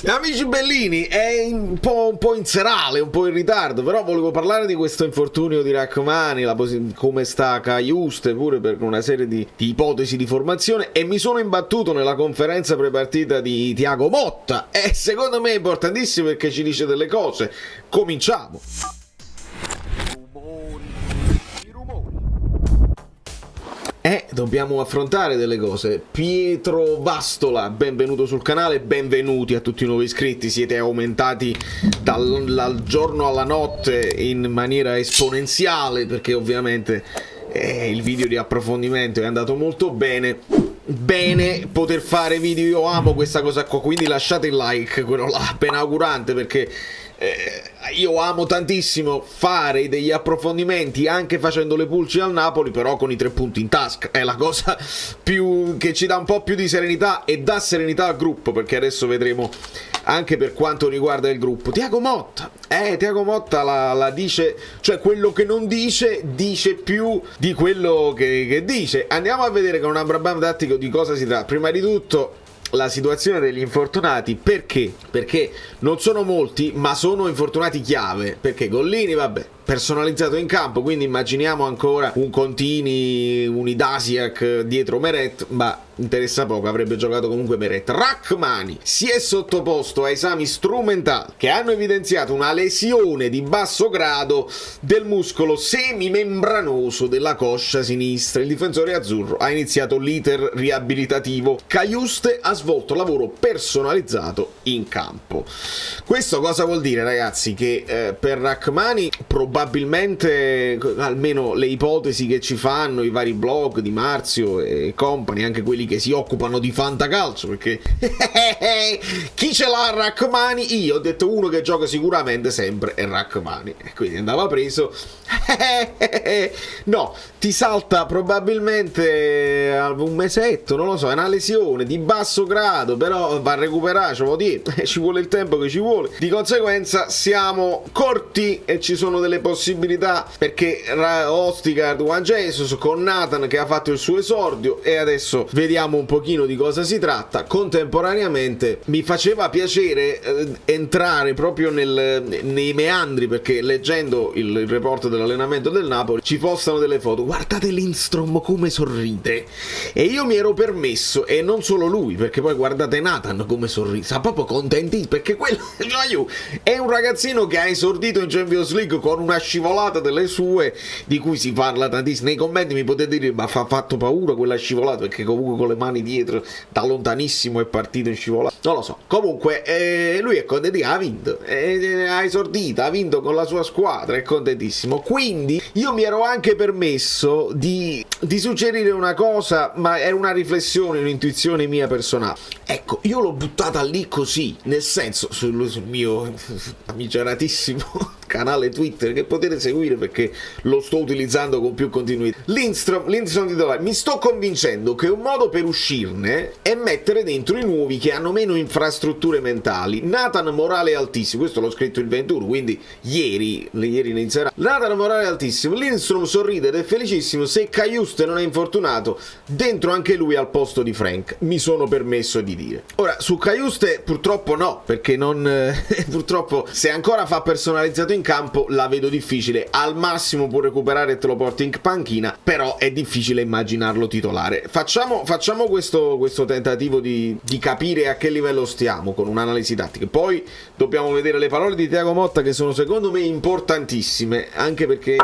Amici bellini, è un po' in serale, un po' in ritardo, però volevo parlare di questo infortunio di Rachmani, come sta Cajuste, pure per una serie di ipotesi di formazione, e mi sono imbattuto nella conferenza prepartita di Thiago Motta, e secondo me è importantissimo perché ci dice delle cose. Cominciamo! Dobbiamo affrontare delle cose. Pietro Vastola, benvenuto sul canale, benvenuti a tutti i nuovi iscritti. Siete aumentati dal giorno alla notte in maniera esponenziale, perché ovviamente il video di approfondimento è andato molto bene. Bene poter fare video, io amo questa cosa qua, quindi lasciate il like, quello là, benaugurante, perché io amo tantissimo fare degli approfondimenti anche facendo le pulci al Napoli, però con i 3 punti in tasca è la cosa più che ci dà un po' più di serenità e dà serenità al gruppo, perché adesso vedremo anche per quanto riguarda il gruppo. Thiago Motta la dice, cioè quello che non dice più di quello che dice. Andiamo a vedere con un Abraham tattico di cosa si tratta. Prima di tutto la situazione degli infortunati, perché non sono molti, ma sono infortunati chiave, perché Gollini, vabbè, personalizzato in campo, quindi immaginiamo ancora un Contini, un Idasiak dietro Meret, ma interessa poco, avrebbe giocato comunque Meret. Rachmani si è sottoposto a esami strumentali che hanno evidenziato una lesione di basso grado del muscolo semimembranoso della coscia sinistra. Il difensore azzurro ha iniziato l'iter riabilitativo. Cajuste ha svolto lavoro personalizzato in campo. Questo cosa vuol dire, ragazzi? Che per Rachmani probabilmente, almeno le ipotesi che ci fanno i vari blog di Marzio e compagni, anche quelli che si occupano di fantacalcio, perché chi ce l'ha Rachmani? Io ho detto uno che gioca sicuramente sempre è Rachmani, e quindi andava preso. No, ti salta probabilmente un mesetto, non lo so, è una lesione di basso grado, però va a recuperare, ci vuole il tempo che ci vuole. Di conseguenza siamo corti e ci sono delle possibilità, perché Ostigard, Juan Jesus con Nathan che ha fatto il suo esordio, e adesso vediamo un pochino di cosa si tratta. Contemporaneamente mi faceva piacere entrare proprio nei meandri, perché leggendo il report dell'allenamento del Napoli ci postano delle foto. Guardate Lindstrom come sorride, e io mi ero permesso, e non solo lui, perché poi guardate Nathan come sorride, sta proprio contenti, perché quello è un ragazzino che ha esordito in Champions League con una scivolata delle sue, di cui si parla tantissimo. Nei commenti mi potete dire, ma ha fatto paura quella scivolata, perché comunque con le mani dietro da lontanissimo è partito in scivolata, non lo so. Comunque lui è contento, ha vinto, ha esordito, ha vinto con la sua squadra, è contentissimo. Quindi io mi ero anche permesso di suggerire una cosa, ma era una riflessione, un'intuizione mia personale. Ecco, io l'ho buttata lì così, nel senso, sul mio amiceratissimo canale Twitter, che potete seguire perché lo sto utilizzando con più continuità. Lindstrom titolare. Mi sto convincendo che un modo per uscirne è mettere dentro i nuovi che hanno meno infrastrutture mentali. Nathan morale altissimo, questo l'ho scritto il 21, quindi ieri inizierà. Nathan morale altissimo, Lindstrom sorride ed è felicissimo. Se Cajuste non è infortunato, dentro anche lui al posto di Frank, mi sono permesso di dire. Ora, su Cajuste purtroppo no, perché non purtroppo se ancora fa personalizzato in campo la vedo difficile. Al massimo può recuperare e te lo porti in panchina, però è difficile immaginarlo titolare. Facciamo questo tentativo di capire a che livello stiamo con un'analisi tattica. Poi dobbiamo vedere le parole di Thiago Motta, che sono secondo me importantissime, anche perché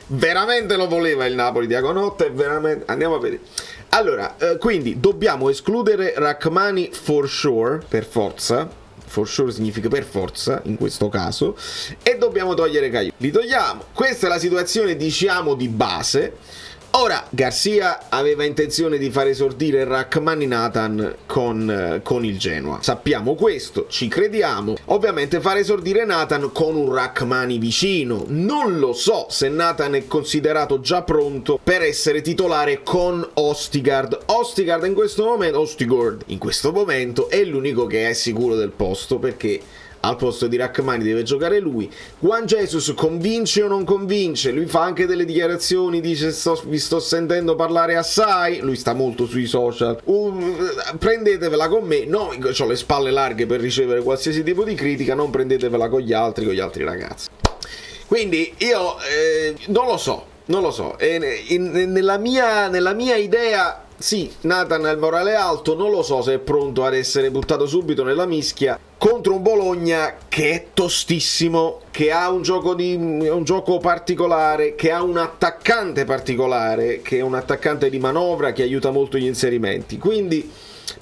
veramente lo voleva il Napoli. Thiago Motta è veramente, andiamo a vedere. Allora, quindi dobbiamo escludere Rachmani for sure, per forza. For sure significa per forza in questo caso, e dobbiamo togliere Caio. Li togliamo. Questa è la situazione, diciamo, di base. Ora, Garcia aveva intenzione di far esordire Rachmani Nathan con il Genoa. Sappiamo questo, ci crediamo. Ovviamente far esordire Nathan con un Rachmani vicino. Non lo so se Nathan è considerato già pronto per essere titolare con Ostigard. Ostigard in questo momento è l'unico che è sicuro del posto, perché al posto di Rachmani deve giocare lui. Juan Jesus convince o non convince? Lui fa anche delle dichiarazioni, dice vi sto sentendo parlare assai, lui sta molto sui social, prendetevela con me, no, ho le spalle larghe per ricevere qualsiasi tipo di critica, non prendetevela con gli altri ragazzi. Quindi io non lo so, nella mia idea sì, Nathan ha il morale alto, non lo so se è pronto ad essere buttato subito nella mischia contro un Bologna che è tostissimo, che ha un gioco particolare, che ha un attaccante particolare, che è un attaccante di manovra che aiuta molto gli inserimenti. Quindi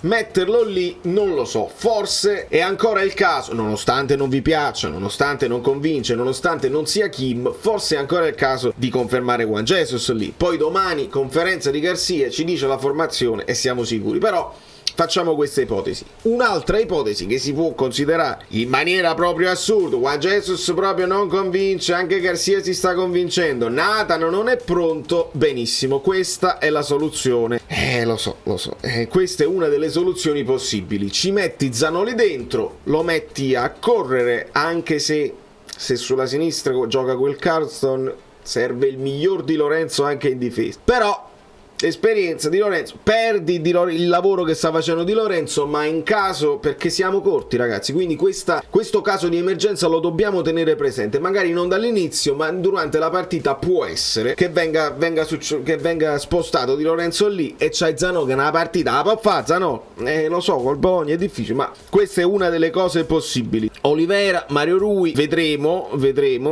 metterlo lì non lo so, forse è ancora il caso, nonostante non vi piaccia, nonostante non convince, nonostante non sia Kim, forse è ancora il caso di confermare Juan Jesus lì. Poi domani conferenza di Garcia, ci dice la formazione e siamo sicuri, però facciamo questa ipotesi. Un'altra ipotesi che si può considerare in maniera proprio assurda: Juan Jesus proprio non convince, anche Garcia si sta convincendo, Nathan non è pronto, benissimo, questa è la soluzione. Lo so, questa è una delle soluzioni possibili. Ci metti Zanoli dentro, lo metti a correre, anche se sulla sinistra gioca quel Carlson, serve il miglior Di Lorenzo anche in difesa. Però esperienza di Lorenzo, perdi il lavoro che sta facendo Di Lorenzo, ma in caso, perché siamo corti ragazzi, quindi questo caso di emergenza lo dobbiamo tenere presente, magari non dall'inizio ma durante la partita può essere che venga spostato Di Lorenzo lì e c'hai Zanò che una partita la può fare. Zanò, lo so, col Bologna è difficile, ma questa è una delle cose possibili. Olivera, Mario Rui, vedremo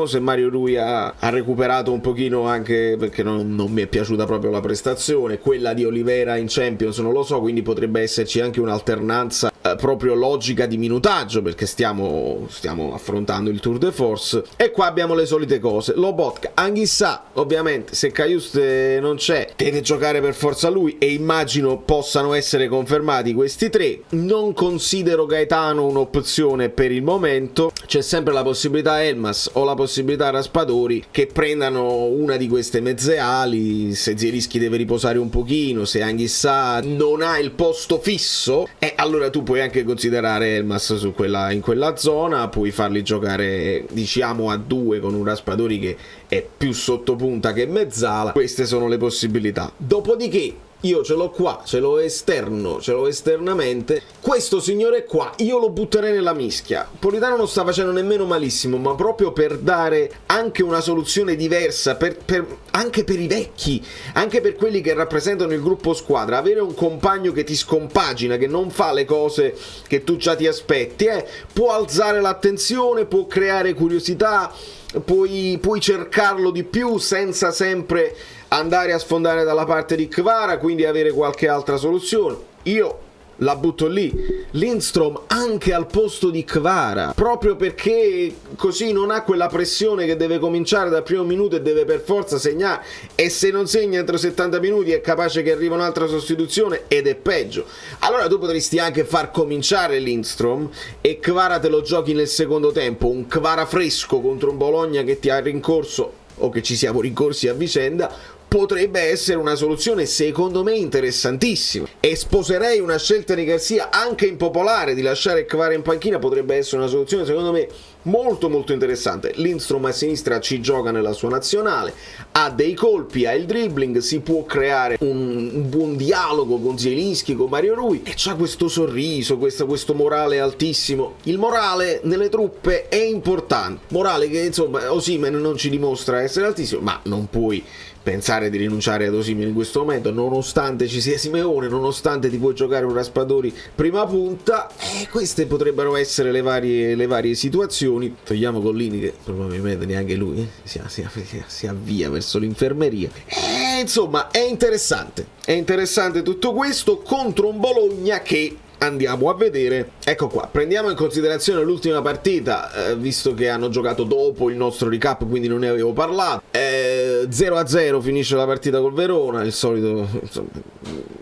se Mario Rui ha recuperato un pochino, anche perché non mi è piaciuta proprio la prestazione, quella di Olivera in Champions non lo so, quindi potrebbe esserci anche un'alternanza proprio logica di minutaggio, perché stiamo affrontando il Tour de Force. E qua abbiamo le solite cose: Lobotka, Anghissà, ovviamente se Cajuste non c'è deve giocare per forza lui, e immagino possano essere confermati questi tre. Non considero Gaetano un'opzione per il momento, c'è sempre la possibilità Elmas o la possibilità Raspadori che prendano una di queste mezze ali. Se Zielinski deve riposare un pochino, se Anghissà non ha il posto fisso, allora tu puoi anche considerare Elmas in quella zona, puoi farli giocare diciamo a due con un Raspadori che è più sottopunta che mezzala. Queste sono le possibilità. Dopodiché io ce l'ho qua, ce l'ho esternamente. Questo signore qua io lo butterei nella mischia. Politano non sta facendo nemmeno malissimo, ma proprio per dare anche una soluzione diversa anche per i vecchi, anche per quelli che rappresentano il gruppo squadra, avere un compagno che ti scompagina, che non fa le cose che tu già ti aspetti, può alzare l'attenzione, può creare curiosità, puoi cercarlo di più senza sempre andare a sfondare dalla parte di Kvara, quindi avere qualche altra soluzione. Io la butto lì, Lindstrom anche al posto di Kvara, proprio perché così non ha quella pressione che deve cominciare dal primo minuto e deve per forza segnare, e se non segna entro 70 minuti è capace che arriva un'altra sostituzione ed è peggio. Allora tu potresti anche far cominciare Lindstrom e Kvara te lo giochi nel secondo tempo, un Kvara fresco contro un Bologna che ti ha rincorso, o che ci siamo rincorsi a vicenda. Potrebbe essere una soluzione secondo me interessantissima, e sposerei una scelta di Garcia anche impopolare di lasciare Kvara in panchina. Potrebbe essere una soluzione secondo me molto molto interessante. Lindstrom a sinistra ci gioca nella sua nazionale, ha dei colpi, ha il dribbling, si può creare un buon dialogo con Zielinski, con Mario Rui, e c'ha questo sorriso, questo morale altissimo. Il morale nelle truppe è importante, morale che insomma Osimhen non ci dimostra essere altissimo, ma non puoi pensare di rinunciare ad Osimhen in questo momento, nonostante ci sia Simeone, nonostante ti puoi giocare un Raspadori prima punta. Queste potrebbero essere le varie situazioni. Togliamo Collini, che probabilmente neanche lui si avvia verso l'infermeria. Insomma, è interessante tutto questo contro un Bologna che andiamo a vedere. Ecco qua, prendiamo in considerazione l'ultima partita, visto che hanno giocato dopo il nostro recap, quindi non ne avevo parlato. 0-0 finisce la partita col Verona, il solito insomma,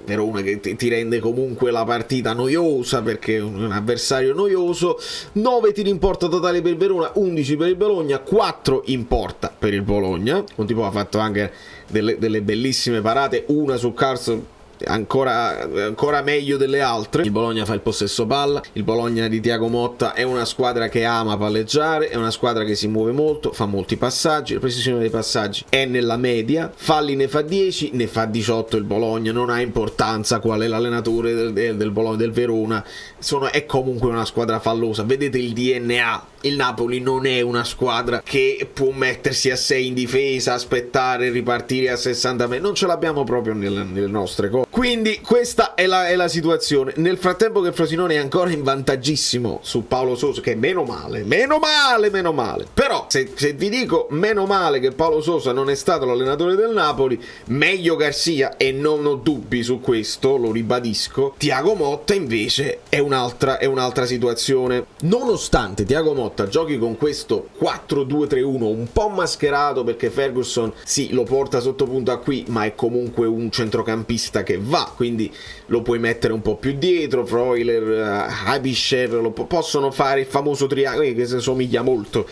Verona che ti rende comunque la partita noiosa, perché è un avversario noioso. 9 tiri in porta totali per il Verona, 11 per il Bologna, 4 in porta per il Bologna. Un tipo ha fatto anche delle bellissime parate, una su Carlson ancora meglio delle altre. Il Bologna fa il possesso palla, il Bologna di Thiago Motta è una squadra che ama palleggiare, è una squadra che si muove molto, fa molti passaggi, la precisione dei passaggi è nella media, falli ne fa 10, ne fa 18 il Bologna, non ha importanza qual è l'allenatore del Bologna, del Verona, è comunque una squadra fallosa. Vedete il DNA, il Napoli non è una squadra che può mettersi a 6 in difesa, aspettare, ripartire a 60 metri, non ce l'abbiamo proprio nelle nostre cose. Quindi questa è la situazione. Nel frattempo che Frosinone è ancora in vantaggissimo su Paolo Sousa, che meno male. Però se vi dico meno male che Paolo Sousa non è stato l'allenatore del Napoli, meglio Garcia, e non ho dubbi su questo, lo ribadisco. Thiago Motta invece è un'altra situazione. Nonostante Thiago Motta giochi con questo 4-2-3-1 un po' mascherato, perché Ferguson sì, lo porta sotto punta qui, ma è comunque un centrocampista che va, quindi lo puoi mettere un po' più dietro. Freuler, Abisher possono fare il famoso triangolo che si somiglia molto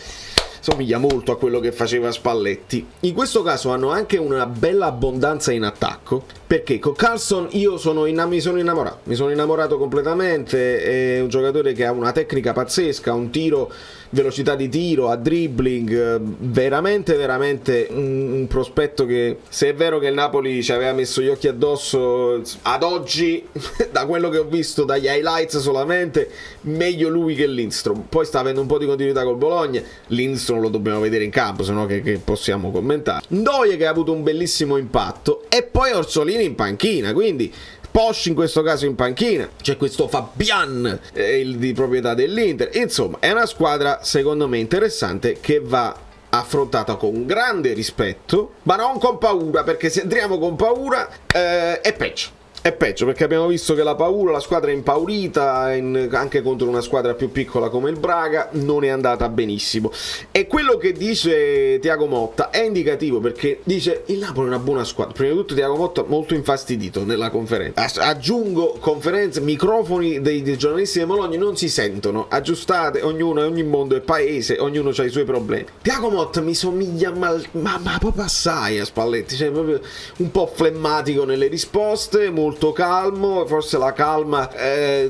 a quello che faceva Spalletti. In questo caso hanno anche una bella abbondanza in attacco, perché con Carlson mi sono innamorato completamente. È un giocatore che ha una tecnica pazzesca, un tiro, velocità di tiro, a dribbling, veramente un prospetto che, se è vero che il Napoli ci aveva messo gli occhi addosso, ad oggi da quello che ho visto dagli highlights solamente, meglio lui che Lindstrom. Poi sta avendo un po' di continuità col Bologna, Lindstrom lo dobbiamo vedere in campo, sennò che possiamo commentare. Ndoye che ha avuto un bellissimo impatto, e poi Orsolini in panchina, quindi Posch in questo caso in panchina, c'è questo Fabian, di proprietà dell'Inter. Insomma, è una squadra secondo me interessante, che va affrontata con grande rispetto, ma non con paura, perché se entriamo con paura è peggio. È peggio, perché abbiamo visto che la squadra è impaurita, anche contro una squadra più piccola come il Braga, non è andata benissimo. E quello che dice Thiago Motta è indicativo, perché dice il Napoli è una buona squadra. Prima di tutto Thiago Motta molto infastidito nella conferenza. Aggiungo, conferenze, microfoni dei giornalisti di Bologna non si sentono, aggiustate, ogni mondo è paese, ognuno ha i suoi problemi. Thiago Motta mi somiglia ma proprio assai a Spalletti, cioè proprio un po' flemmatico nelle risposte, molto calmo. Forse la calma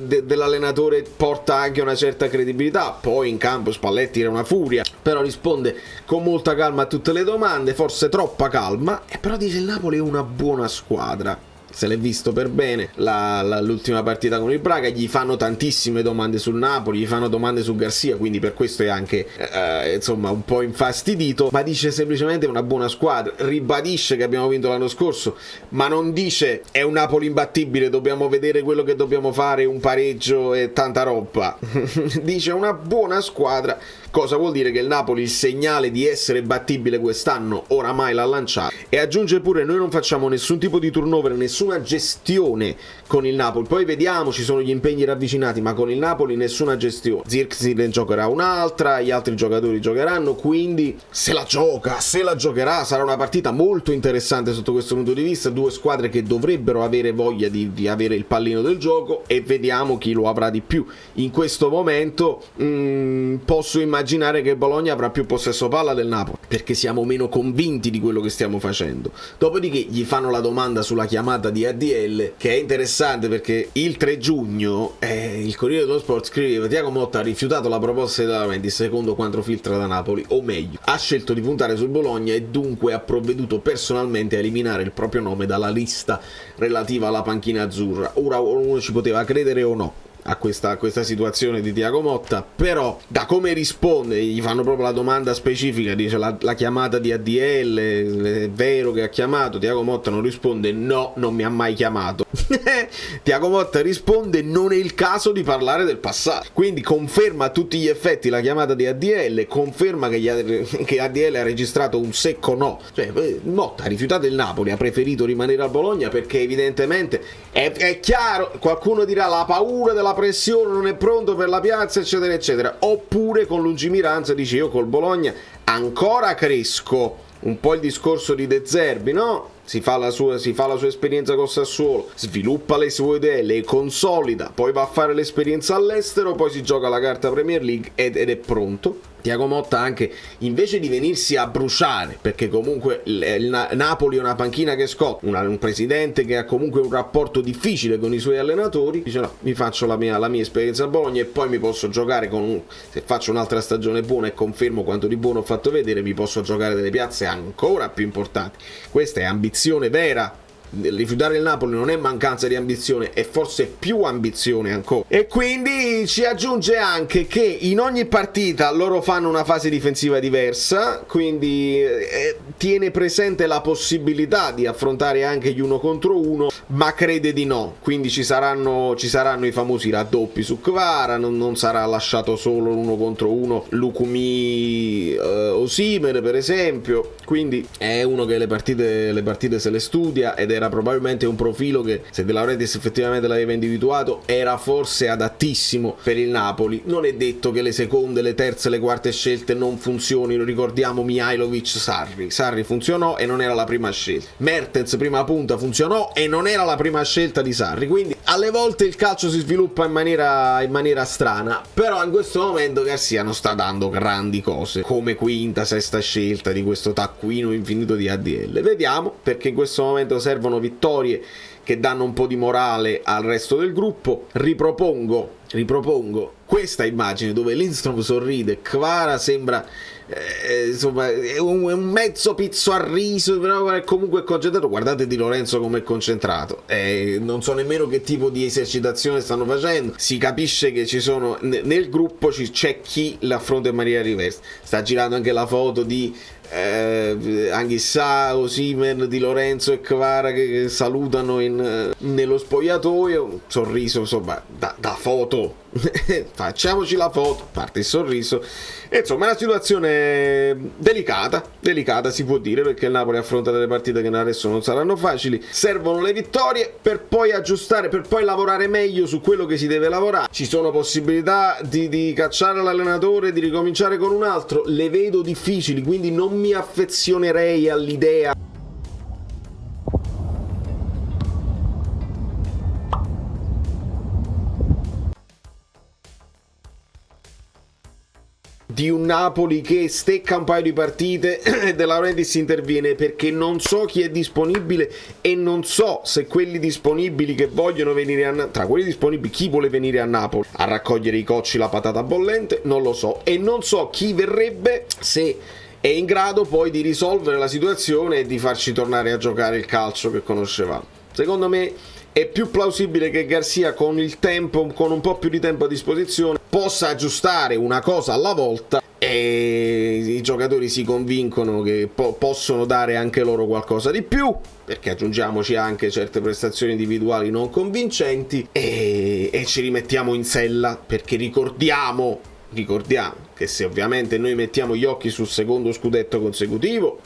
dell'allenatore porta anche una certa credibilità. Poi in campo Spalletti era una furia, però risponde con molta calma a tutte le domande, forse troppa calma, e però dice il Napoli è una buona squadra. Se l'è visto per bene l'ultima partita con il Braga, gli fanno tantissime domande sul Napoli, gli fanno domande su Garcia, quindi per questo è anche insomma un po' infastidito, ma dice semplicemente una buona squadra, ribadisce che abbiamo vinto l'anno scorso, ma non dice è un Napoli imbattibile, dobbiamo vedere quello che dobbiamo fare, un pareggio e tanta roba. Dice una buona squadra. Cosa vuol dire? Che il Napoli il segnale di essere battibile quest'anno oramai l'ha lanciato, e aggiunge pure noi non facciamo nessun tipo di turnover, nessuna gestione con il Napoli. Poi vediamo, ci sono gli impegni ravvicinati, ma con il Napoli nessuna gestione. Zirkzee ne giocherà un'altra, gli altri giocatori giocheranno, quindi se la giocherà sarà una partita molto interessante sotto questo punto di vista. Due squadre che dovrebbero avere voglia di avere il pallino del gioco, e vediamo chi lo avrà di più. In questo momento posso immaginare che il Bologna avrà più possesso palla del Napoli, perché siamo meno convinti di quello che stiamo facendo. Dopodiché gli fanno la domanda sulla chiamata di ADL, che è interessante, perché il 3 giugno il Corriere dello Sport scriveva: Thiago Motta ha rifiutato la proposta di Lavendis secondo quanto filtra da Napoli, o meglio, ha scelto di puntare sul Bologna e dunque ha provveduto personalmente a eliminare il proprio nome dalla lista relativa alla panchina azzurra. Ora uno ci poteva credere o no a questa situazione di Thiago Motta, però da come risponde, gli fanno proprio la domanda specifica, dice la chiamata di ADL, è vero che ha chiamato? Thiago Motta non risponde no, non mi ha mai chiamato. Thiago Motta risponde non è il caso di parlare del passato, quindi conferma a tutti gli effetti la chiamata di ADL, conferma che ADL ha registrato un secco no, cioè Motta ha rifiutato il Napoli, ha preferito rimanere al Bologna perché evidentemente è chiaro, qualcuno dirà la paura della pressione, non è pronto per la piazza, eccetera eccetera, oppure con lungimiranza dice io col Bologna ancora cresco, un po' il discorso di De Zerbi, no? Si fa la sua esperienza con Sassuolo, sviluppa le sue idee, le consolida, poi va a fare l'esperienza all'estero, poi si gioca la carta Premier League ed è pronto. Thiago Motta anche, invece di venirsi a bruciare, perché comunque il Napoli è una panchina che scotta, un presidente che ha comunque un rapporto difficile con i suoi allenatori, dice no, mi faccio la mia esperienza a Bologna e poi mi posso giocare se faccio un'altra stagione buona e confermo quanto di buono ho fatto vedere, mi posso giocare delle piazze ancora più importanti. Questa è ambizione vera. Rifiutare il Napoli non è mancanza di ambizione, è forse più ambizione ancora. E quindi ci aggiunge anche che in ogni partita loro fanno una fase difensiva diversa, quindi tiene presente la possibilità di affrontare anche gli 1 contro 1, ma crede di no. Quindi ci saranno i famosi raddoppi su Kvara, non sarà lasciato solo l'1 contro 1 Lukumi Osimhen per esempio. Quindi è uno che le partite se le studia, ed era probabilmente un profilo che, se De Laurentiis effettivamente l'aveva individuato, era forse adattissimo per il Napoli. Non è detto che le seconde, le terze, le quarte scelte non funzionino. Ricordiamo Mihajlovic, Sarri funzionò e non era la prima scelta. Mertens prima punta funzionò e non era la prima scelta di Sarri. Quindi alle volte il calcio si sviluppa in maniera strana, però in questo momento Garcia non sta dando grandi cose come quinta, sesta scelta di questo taccuino infinito di ADL. Vediamo, perché in questo momento servono vittorie che danno un po' di morale al resto del gruppo. Ripropongo questa immagine dove Lindstrom sorride, Kvara sembra insomma è un mezzo pizzo a riso, però è comunque concentrato. Guardate Di Lorenzo come è concentrato, non so nemmeno che tipo di esercitazione stanno facendo. Si capisce che ci sono nel gruppo, c'è chi l'affronta in maniera diversa. Sta girando anche la foto di Anghissà, Osimhen, Di Lorenzo e Kvara che salutano nello spogliatoio. Un sorriso insomma da foto. Facciamoci la foto, parte il sorriso. E insomma è una situazione delicata si può dire, perché il Napoli affronta delle partite che adesso non saranno facili. Servono le vittorie per poi aggiustare, per poi lavorare meglio su quello che si deve lavorare. Ci sono possibilità di cacciare l'allenatore, di ricominciare con un altro, le vedo difficili, quindi non mi affezionerei all'idea di un Napoli che stecca un paio di partite e De Laurentiis interviene, perché non so chi è disponibile e non so se quelli disponibili che vogliono venire tra quelli disponibili chi vuole venire a Napoli a raccogliere i cocci, la patata bollente, non lo so, e non so chi verrebbe, se è in grado poi di risolvere la situazione e di farci tornare a giocare il calcio che conoscevamo. Secondo me è più plausibile che Garcia con un po' più di tempo a disposizione, possa aggiustare una cosa alla volta e i giocatori si convincono che possono dare anche loro qualcosa di più, perché aggiungiamoci anche certe prestazioni individuali non convincenti, e ci rimettiamo in sella, perché ricordiamo che se ovviamente noi mettiamo gli occhi sul secondo scudetto consecutivo,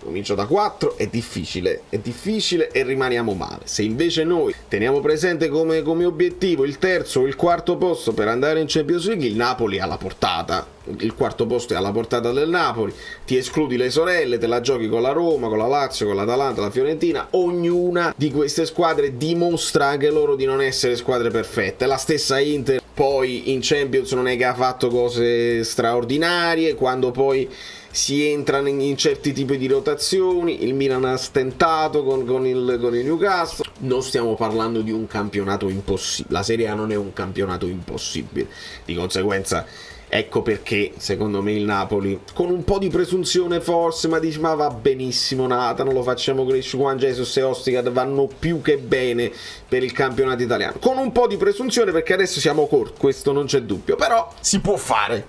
comincio da 4, è difficile e rimaniamo male. Se invece noi teniamo presente come obiettivo il terzo o il quarto posto per andare in Champions League, il Napoli è alla portata, il quarto posto è alla portata del Napoli, ti escludi le sorelle, te la giochi con la Roma, con la Lazio, con l'Atalanta, la Fiorentina, ognuna di queste squadre dimostra anche loro di non essere squadre perfette. La stessa Inter poi in Champions non è che ha fatto cose straordinarie, quando poi si entra in certi tipi di rotazioni. Il Milan ha stentato con il Newcastle. Non stiamo parlando di un campionato impossibile, la Serie A non è un campionato impossibile, di conseguenza ecco perché secondo me il Napoli, con un po' di presunzione forse, ma dice ma va benissimo Nathan, lo facciamo crescere, Juan Jesus e Ostigard vanno più che bene per il campionato italiano, con un po' di presunzione, perché adesso siamo corti, questo non c'è dubbio, però si può fare.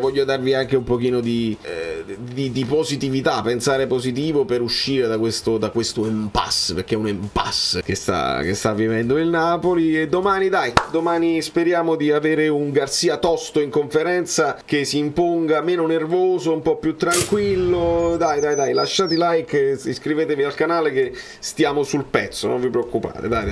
Voglio darvi anche un pochino di positività, pensare positivo per uscire da questo impasse, perché è un impasse che sta vivendo il Napoli. E domani speriamo di avere un Garcia tosto in conferenza, che si imponga meno nervoso, un po' più tranquillo. Dai, lasciate like, iscrivetevi al canale che stiamo sul pezzo, non vi preoccupate, dai.